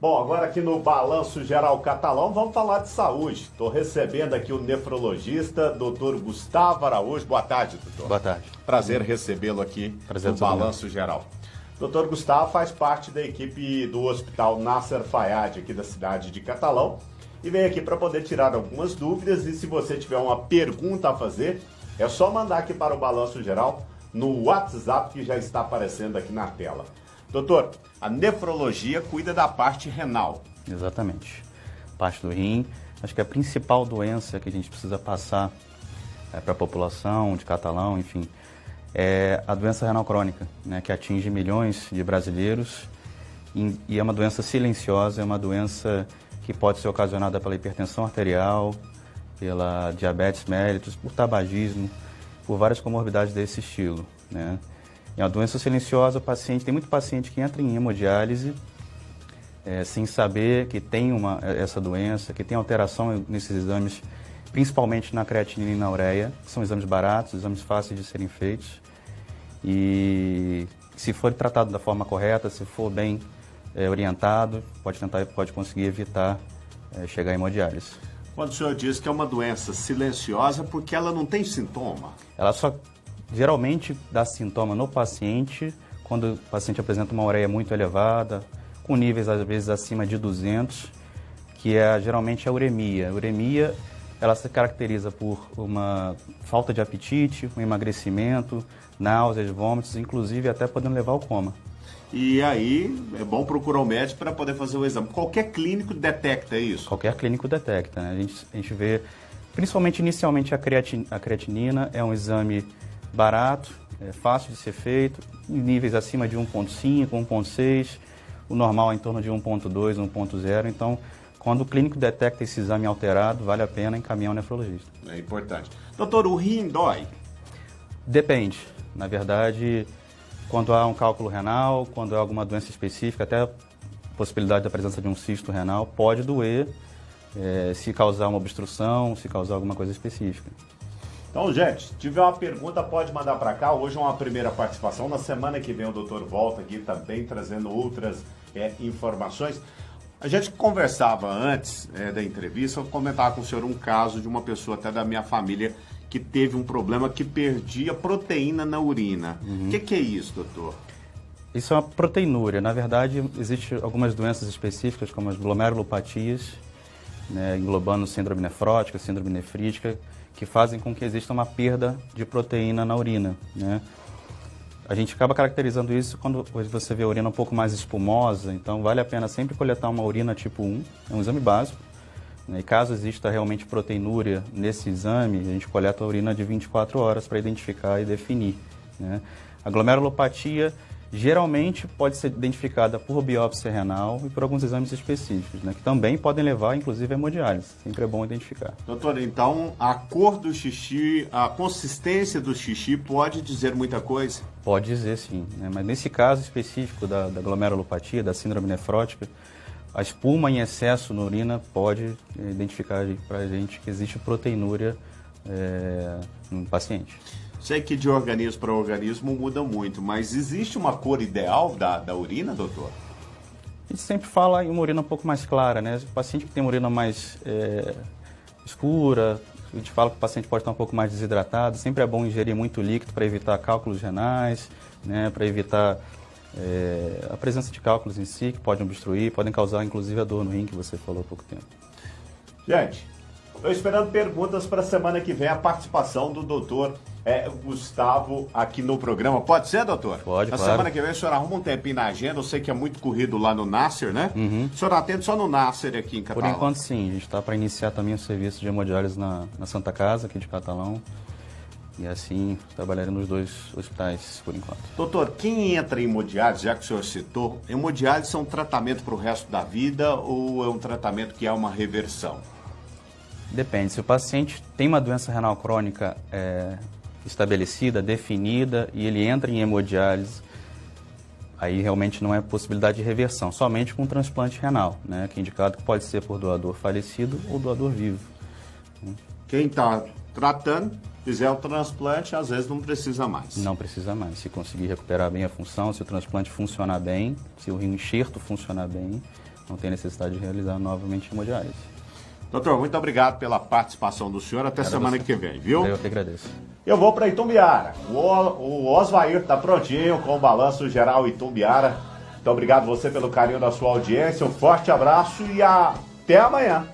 Bom, agora aqui no Balanço Geral Catalão, vamos falar de saúde. Estou recebendo aqui o nefrologista, doutor Gustavo Araújo. Boa tarde, doutor. Boa tarde. Prazer recebê-lo aqui Prazer no Balanço Geral. Doutor Gustavo faz parte da equipe do Hospital Nasser Fayad, aqui da cidade de Catalão, e vem aqui para poder tirar algumas dúvidas. E se você tiver uma pergunta a fazer, é só mandar aqui para o Balanço Geral no WhatsApp que já está aparecendo aqui na tela. Doutor, a nefrologia cuida da parte renal. Exatamente. Parte do rim. Acho que a principal doença que a gente precisa passar para a população de Catalão, enfim, é a doença renal crônica, né, que atinge milhões de brasileiros e é uma doença silenciosa, é uma doença que pode ser ocasionada pela hipertensão arterial, pela diabetes mellitus, por tabagismo, por várias comorbidades desse estilo, né? É uma doença silenciosa, tem muito paciente que entra em hemodiálise sem saber que tem essa doença, que tem alteração nesses exames, principalmente na creatinina e na ureia, que são exames baratos, exames fáceis de serem feitos. E se for tratado da forma correta, se for bem orientado, pode conseguir evitar chegar à hemodiálise. Quando o senhor diz que é uma doença silenciosa, porque ela não tem sintoma? Ela só geralmente dá sintoma no paciente quando o paciente apresenta uma ureia muito elevada, com níveis às vezes acima de 200, que é geralmente a uremia. A uremia, ela se caracteriza por uma falta de apetite, um emagrecimento, náuseas, vômitos, inclusive até podendo levar ao coma. E aí é bom procurar um médico para poder fazer o exame. Qualquer clínico detecta isso? Qualquer clínico detecta, né? A gente vê, principalmente inicialmente a creatinina é um exame barato, fácil de ser feito, em níveis acima de 1.5, 1.6, o normal é em torno de 1.2, 1.0. Então, quando o clínico detecta esse exame alterado, vale a pena encaminhar o nefrologista. É importante. Doutor, o rim dói? Depende. Na verdade, quando há um cálculo renal, quando há alguma doença específica, até a possibilidade da presença de um cisto renal, pode doer se causar uma obstrução, se causar alguma coisa específica. Então, gente, se tiver uma pergunta, pode mandar para cá. Hoje é uma primeira participação. Na semana que vem o doutor volta aqui também trazendo outras informações. A gente conversava antes da entrevista, eu comentava com o senhor um caso de uma pessoa até da minha família que teve um problema que perdia proteína na urina. O que é isso, doutor? Isso é uma proteinúria. Na verdade, existem algumas doenças específicas, como as glomerulopatias, né, englobando síndrome nefrótica, síndrome nefrítica, que fazem com que exista uma perda de proteína na urina, né? A gente acaba caracterizando isso quando você vê a urina um pouco mais espumosa, então vale a pena sempre coletar uma urina tipo 1, é um exame básico, né? E caso exista realmente proteinúria nesse exame, a gente coleta a urina de 24 horas para identificar e definir, né? A glomerulopatia geralmente pode ser identificada por biópsia renal e por alguns exames específicos, né, que também podem levar, inclusive, a hemodiálise. Sempre é bom identificar. Doutor, então a cor do xixi, a consistência do xixi pode dizer muita coisa? Pode dizer, sim, né, mas nesse caso específico da glomerulopatia, da síndrome nefrótica, a espuma em excesso na urina pode identificar para a gente que existe proteinúria no paciente. Sei que de organismo para organismo muda muito, mas existe uma cor ideal da urina, doutor? A gente sempre fala em uma urina um pouco mais clara, né? O paciente que tem uma urina mais escura, a gente fala que o paciente pode estar um pouco mais desidratado. Sempre é bom ingerir muito líquido para evitar cálculos renais, né? Para evitar a presença de cálculos em si, que podem obstruir, podem causar inclusive a dor no rim, que você falou há pouco tempo. Gente, estou esperando perguntas para a semana que vem, a participação do doutor Gustavo aqui no programa. Pode ser, doutor? Pode, Na claro. semana que vem o senhor arruma um tempinho na agenda, eu sei que é muito corrido lá no Nasser, né? O senhor atende só no Nasser aqui em Catalão? Por enquanto, sim. A gente está para iniciar também o serviço de hemodiálise na Santa Casa, aqui de Catalão. E assim, trabalharemos nos dois hospitais por enquanto. Doutor, quem entra em hemodiálise, já que o senhor citou, hemodiálise é um tratamento para o resto da vida ou é um tratamento que é uma reversão? Depende. Se o paciente tem uma doença renal crônica estabelecida, definida, e ele entra em hemodiálise, aí realmente não é possibilidade de reversão, somente com transplante renal, né, que é indicado que pode ser por doador falecido ou doador vivo. Quem está tratando, fizer o transplante, às vezes não precisa mais. Não precisa mais. Se conseguir recuperar bem a função, se o transplante funcionar bem, se o rim enxerto funcionar bem, não tem necessidade de realizar novamente hemodiálise. Doutor, muito obrigado pela participação do senhor. Até semana que vem, viu? Eu que agradeço. Eu vou para Itumbiara. O Osvair está prontinho com o Balanço Geral Itumbiara. Muito obrigado você pelo carinho da sua audiência. Um forte abraço e até amanhã.